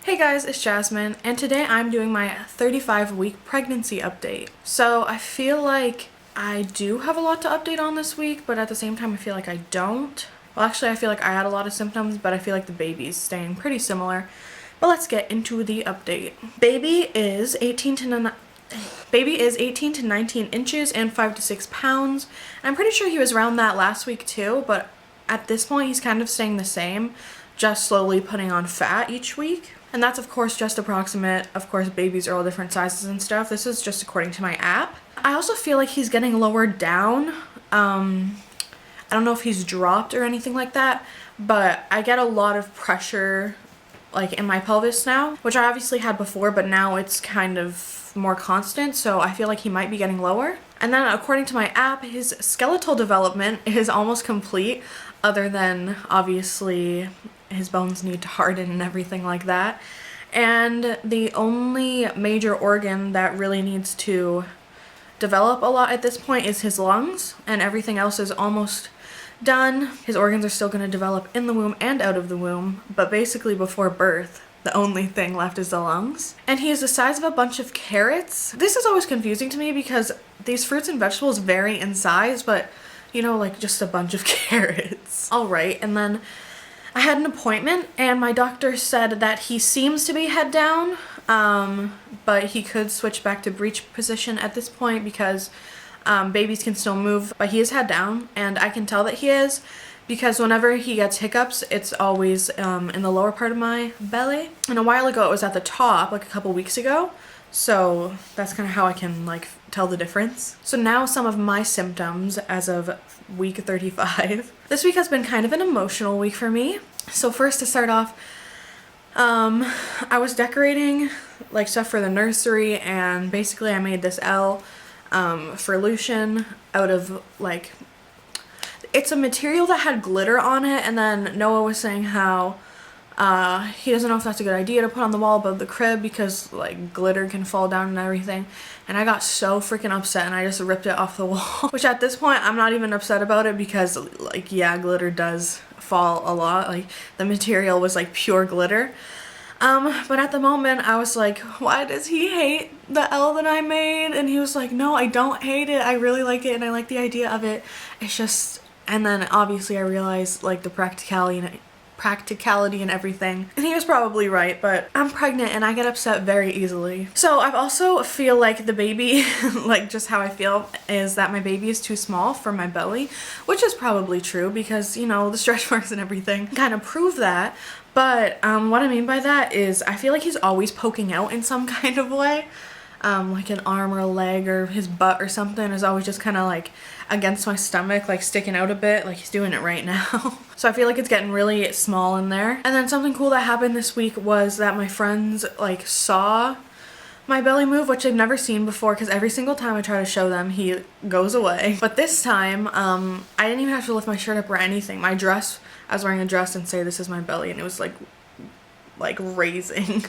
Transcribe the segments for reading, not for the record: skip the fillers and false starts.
Hey guys, it's Jasmine, and today I'm doing my 35-week pregnancy update. So I feel like I do have a lot to update on this week, but at the same time I feel like I don't. Well, actually I feel like I had a lot of symptoms, but I feel like the baby's staying pretty similar. But let's get into the update. Baby is 18 to 19 inches and 5 to 6 pounds. I'm pretty sure he was around that last week too, but at this point he's kind of staying the same, just slowly putting on fat each week. And that's of course just approximate. Of course babies are all different sizes and stuff. This is just according to my app. I also feel like he's getting lowered down. I don't know if he's dropped or anything like that, but I get a lot of pressure like in my pelvis now, which I obviously had before, but now it's kind of more constant, so I feel like he might be getting lower. And then according to my app, his skeletal development is almost complete, other than obviously his bones need to harden and everything like that. And the only major organ that really needs to develop a lot at this point is his lungs, and everything else is almost done. His organs are still going to develop in the womb and out of the womb, but basically before birth, the only thing left is the lungs. And he is the size of a bunch of carrots. This is always confusing to me because these fruits and vegetables vary in size, but you know, like just a bunch of carrots. Alright, and then I had an appointment and my doctor said that he seems to be head down, but he could switch back to breech position at this point because babies can still move, but he is head down, and I can tell that he is because whenever he gets hiccups, it's always in the lower part of my belly. And a while ago it was at the top, like a couple weeks ago, so that's kind of how I can like tell the difference. So now some of my symptoms as of week 35. This week has been kind of an emotional week for me. So first, to start off, I was decorating like stuff for the nursery, and basically I made this L for Lucian out of like, it's a material that had glitter on it, and then Noah was saying how he doesn't know if that's a good idea to put on the wall above the crib because like glitter can fall down and everything. And I got so freaking upset and I just ripped it off the wall. Which at this point I'm not even upset about it because like, yeah, glitter does fall a lot. Like the material was like pure glitter. But at the moment I was like, why does he hate the L that I made? And he was like, no, I don't hate it. I really like it and I like the idea of it. It's just, and then obviously I realized like the practicality and everything. And he was probably right, but I'm pregnant and I get upset very easily. So I also feel like the baby, like just how I feel is that my baby is too small for my belly, which is probably true because, you know, the stretch marks and everything kind of prove that. But what I mean by that is I feel like he's always poking out in some kind of way. Like an arm or a leg or his butt or something is always just kind of like against my stomach, like sticking out a bit, like he's doing it right now. So I feel like it's getting really small in there. And then something cool that happened this week was that my friends like saw my belly move, which I've never seen before because every single time I try to show them, he goes away. But this time, I didn't even have to lift my shirt up or anything. My dress, I was wearing a dress and say this is my belly, and it was like raising.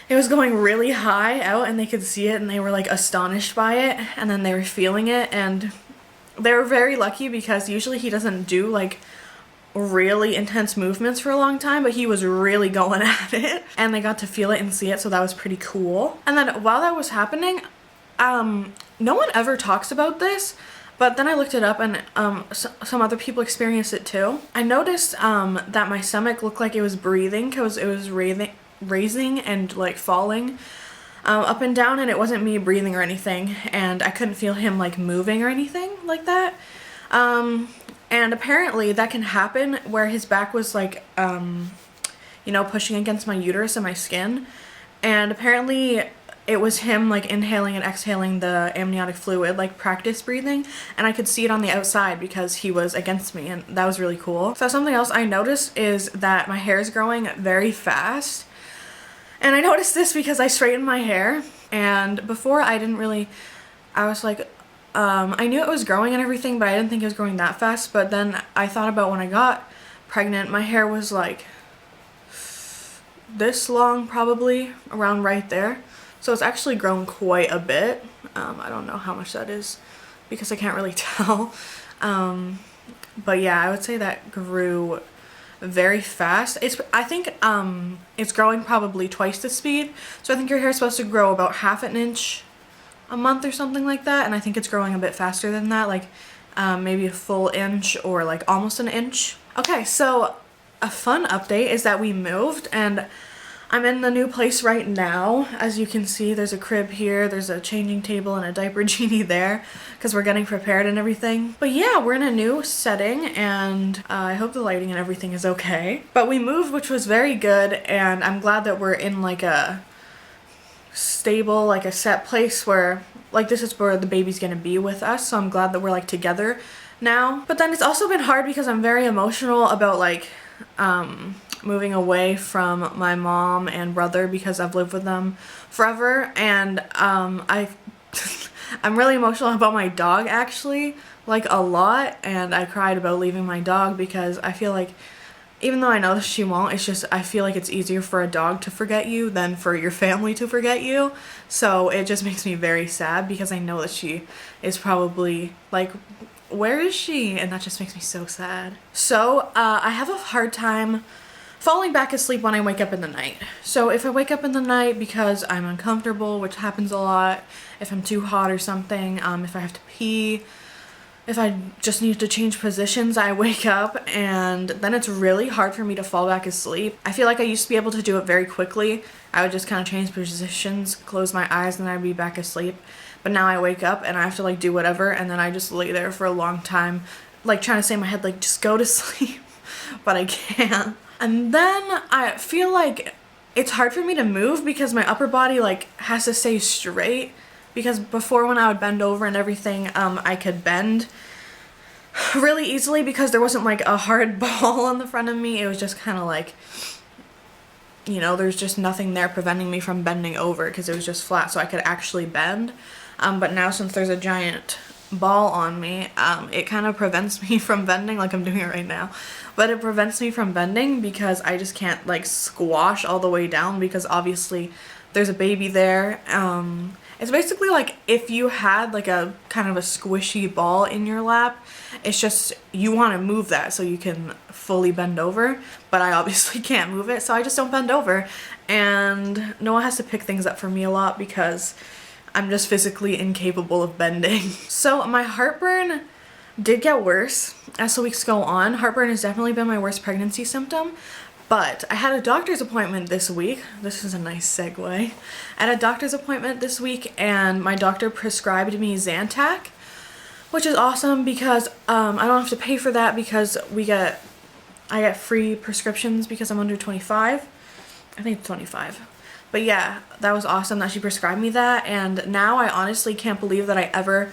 It was going really high out and they could see it and they were like astonished by it, and then they were feeling it, and they were very lucky because usually he doesn't do like really intense movements for a long time, but he was really going at it and they got to feel it and see it, so that was pretty cool. And then while that was happening, no one ever talks about this, but then I looked it up and some other people experienced it too. I noticed that my stomach looked like it was breathing because it was raising and like falling up and down, and it wasn't me breathing or anything, and I couldn't feel him like moving or anything like that. And apparently that can happen where his back was like you know, pushing against my uterus and my skin, and apparently it was him like inhaling and exhaling the amniotic fluid, like practice breathing, and I could see it on the outside because he was against me, and that was really cool. So something else I noticed is that my hair is growing very fast. And I noticed this because I straightened my hair, and before I didn't really, I was like, I knew it was growing and everything, but I didn't think it was growing that fast. But then I thought about when I got pregnant, my hair was like this long, probably around right there. So it's actually grown quite a bit. I don't know how much that is because I can't really tell. But yeah, I would say that grew very fast. I think it's growing probably twice the speed. So I think your hair is supposed to grow about half an inch a month or something like that, and I think it's growing a bit faster than that, like maybe a full inch or like almost an inch. Okay, so a fun update is that we moved, and I'm in the new place right now. As you can see, there's a crib here, there's a changing table and a diaper genie there because we're getting prepared and everything. But yeah, we're in a new setting, and I hope the lighting and everything is okay. But we moved, which was very good, and I'm glad that we're in like a stable, like a set place where like this is where the baby's gonna be with us, so I'm glad that we're like together now. But then it's also been hard because I'm very emotional about like moving away from my mom and brother because I've lived with them forever, and I'm really emotional about my dog actually, like a lot, and I cried about leaving my dog because I feel like even though I know that she won't, it's just I feel like it's easier for a dog to forget you than for your family to forget you. So it just makes me very sad because I know that she is probably like, where is she? And that just makes me so sad. So I have a hard time falling back asleep when I wake up in the night. So if I wake up in the night because I'm uncomfortable, which happens a lot, if I'm too hot or something, if I have to pee, if I just need to change positions, I wake up and then it's really hard for me to fall back asleep. I feel like I used to be able to do it very quickly. I would just kind of change positions, close my eyes, and then I'd be back asleep. But now I wake up and I have to like do whatever, and then I just lay there for a long time, like trying to say in my head like just go to sleep, but I can't. And then I feel like it's hard for me to move because my upper body like has to stay straight, because before when I would bend over and everything, I could bend really easily because there wasn't like a hard ball on the front of me. It was just kind of like, you know, there's just nothing there preventing me from bending over because it was just flat, so I could actually bend. But now since there's a giant ball on me, it kind of prevents me from bending, like I'm doing it right now. But it prevents me from bending because I just can't like squash all the way down because obviously there's a baby there. It's basically like if you had like a kind of a squishy ball in your lap, it's just you want to move that so you can fully bend over, but I obviously can't move it, so I just don't bend over, and Noah has to pick things up for me a lot because I'm just physically incapable of bending. So my heartburn did get worse as the weeks go on. Heartburn has definitely been my worst pregnancy symptom. But I had a doctor's appointment this week. This is a nice segue. I had a doctor's appointment this week, and my doctor prescribed me Zantac, which is awesome because I don't have to pay for that because I get free prescriptions because I'm under 25. I think it's 25. But yeah, that was awesome that she prescribed me that, and now I honestly can't believe that I ever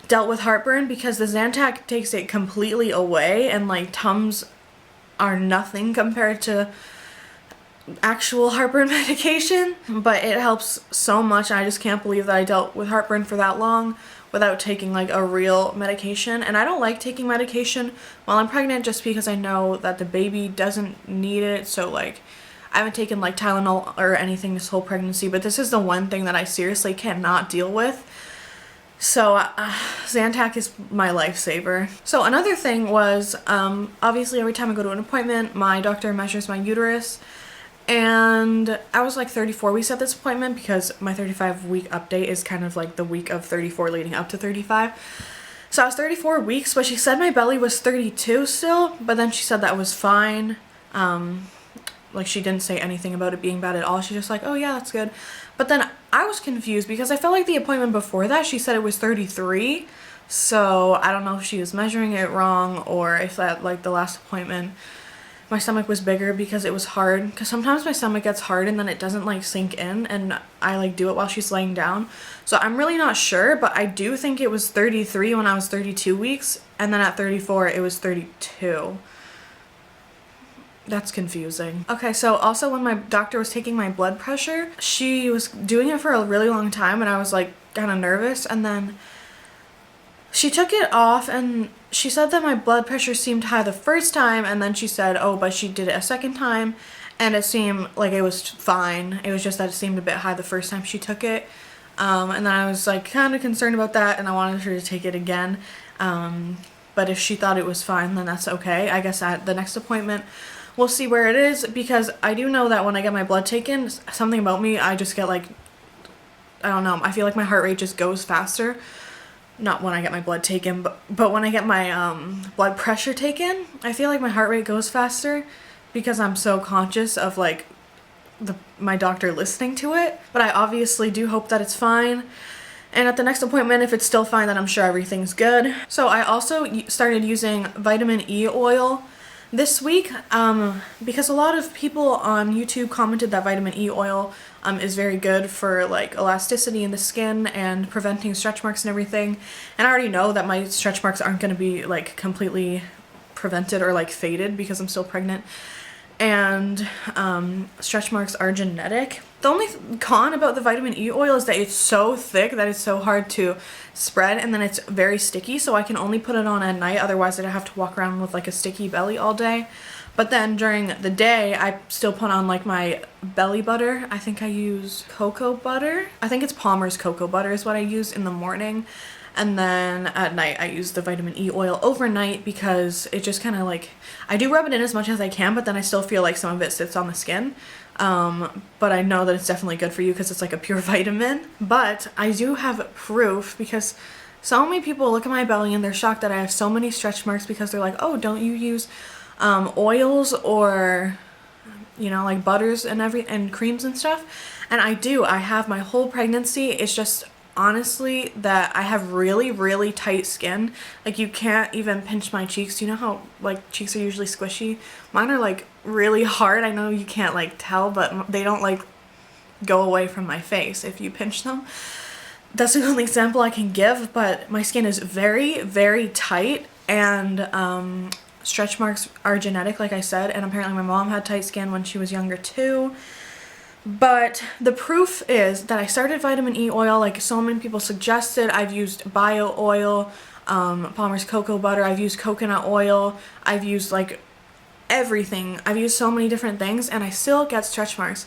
dealt with heartburn because the Zantac takes it completely away, and like Tums are nothing compared to actual heartburn medication, but it helps so much. I just can't believe that I dealt with heartburn for that long without taking like a real medication. And I don't like taking medication while I'm pregnant just because I know that the baby doesn't need it. So like I haven't taken like Tylenol or anything this whole pregnancy, but this is the one thing that I seriously cannot deal with. So Zantac is my lifesaver. So another thing was, obviously every time I go to an appointment, my doctor measures my uterus, and I was like 34 weeks at this appointment because my 35-week update is kind of like the week of 34 leading up to 35. So I was 34 weeks, but she said my belly was 32 still, but then she said that was fine. Like she didn't say anything about it being bad at all. She's just like, oh yeah, that's good. But then I was confused because I felt like the appointment before that, she said it was 33. So I don't know if she was measuring it wrong or if that like the last appointment, my stomach was bigger because it was hard. Because sometimes my stomach gets hard and then it doesn't like sink in, and I like do it while she's laying down. So I'm really not sure, but I do think it was 33 when I was 32 weeks. And then at 34, it was 32. That's confusing. Okay, so also when my doctor was taking my blood pressure, she was doing it for a really long time and I was like kind of nervous, and then she took it off and she said that my blood pressure seemed high the first time, and then she said, oh, but she did it a second time and it seemed like it was fine. It was just that it seemed a bit high the first time she took it. And then I was like kind of concerned about that, and I wanted her to take it again. But if she thought it was fine, then that's okay. I guess at the next appointment we'll see where it is, because I do know that when I get my blood taken, something about me, I just get like, I don't know, I feel like my heart rate just goes faster. Not when I get my blood taken, but when I get my blood pressure taken, I feel like my heart rate goes faster because I'm so conscious of like my doctor listening to it. But I obviously do hope that it's fine. And at the next appointment, if it's still fine, then I'm sure everything's good. So I also started using vitamin E oil this week because a lot of people on YouTube commented that vitamin E oil is very good for like elasticity in the skin and preventing stretch marks and everything. And I already know that my stretch marks aren't going to be like completely prevented or like faded because I'm still pregnant. And stretch marks are genetic. The only con about the vitamin E oil is that it's so thick that it's so hard to spread, and then it's very sticky, so I can only put it on at night, otherwise I'd have to walk around with like a sticky belly all day. But then during the day, I still put on like my belly butter. I think I use cocoa butter. I think it's Palmer's cocoa butter is what I use in the morning. And then at night I use the vitamin E oil overnight because it just kind of like, I do rub it in as much as I can, but then I still feel like some of it sits on the skin. But I know that it's definitely good for you because it's like a pure vitamin. But I do have proof because so many people look at my belly and they're shocked that I have so many stretch marks because they're like, oh, don't you use oils or, you know, like butters and creams and stuff? And I do. I have my whole pregnancy. It's just honestly that I have really, really tight skin. Like you can't even pinch my cheeks. You know how like cheeks are usually squishy? Mine are like really hard. I know you can't like tell, but they don't like go away from my face if you pinch them. That's the only example I can give, but my skin is very, very tight, and stretch marks are genetic, like I said, and apparently my mom had tight skin when she was younger too. But the proof is that I started vitamin E oil like so many people suggested. I've used bio oil, Palmer's cocoa butter, I've used coconut oil, I've used like everything. I've used so many different things and I still get stretch marks.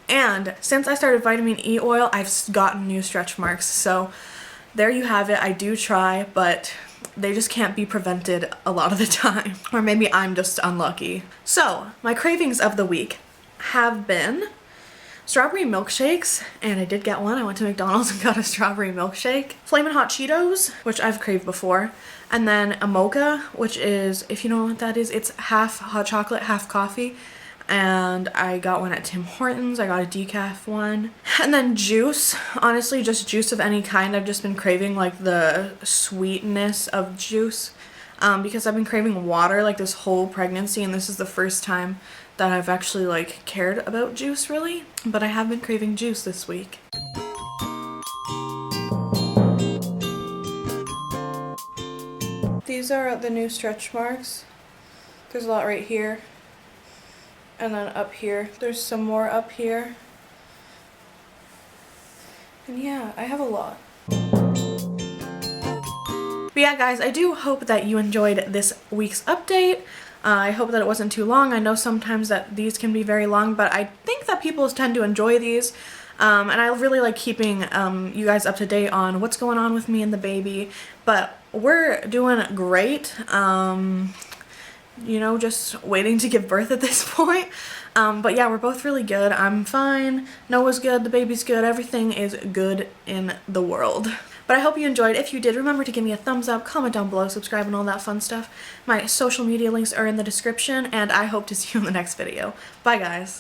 And since I started vitamin E oil, I've gotten new stretch marks. So there you have it. I do try, but they just can't be prevented a lot of the time. Or maybe I'm just unlucky. So my cravings of the week have been strawberry milkshakes, and I did get one. I went to McDonald's and got a strawberry milkshake. Flamin' Hot Cheetos, which I've craved before. And then a mocha, which is, if you know what that is, it's half hot chocolate, half coffee. And I got one at Tim Hortons. I got a decaf one. And then juice. Honestly, just juice of any kind. I've just been craving like the sweetness of juice. Because I've been craving water like this whole pregnancy, and this is the first time that I've actually like cared about juice really, but I have been craving juice this week. These are the new stretch marks. There's a lot right here, and then up here. There's some more up here. And yeah, I have a lot. But yeah guys, I do hope that you enjoyed this week's update. I hope that it wasn't too long. I know sometimes that these can be very long, but I think that people tend to enjoy these. And I really like keeping you guys up to date on what's going on with me and the baby. But we're doing great. You know, just waiting to give birth at this point. But yeah, we're both really good. I'm fine. Noah's good. The baby's good. Everything is good in the world. But I hope you enjoyed. If you did, remember to give me a thumbs up, comment down below, subscribe, and all that fun stuff. My social media links are in the description, and I hope to see you in the next video. Bye, guys.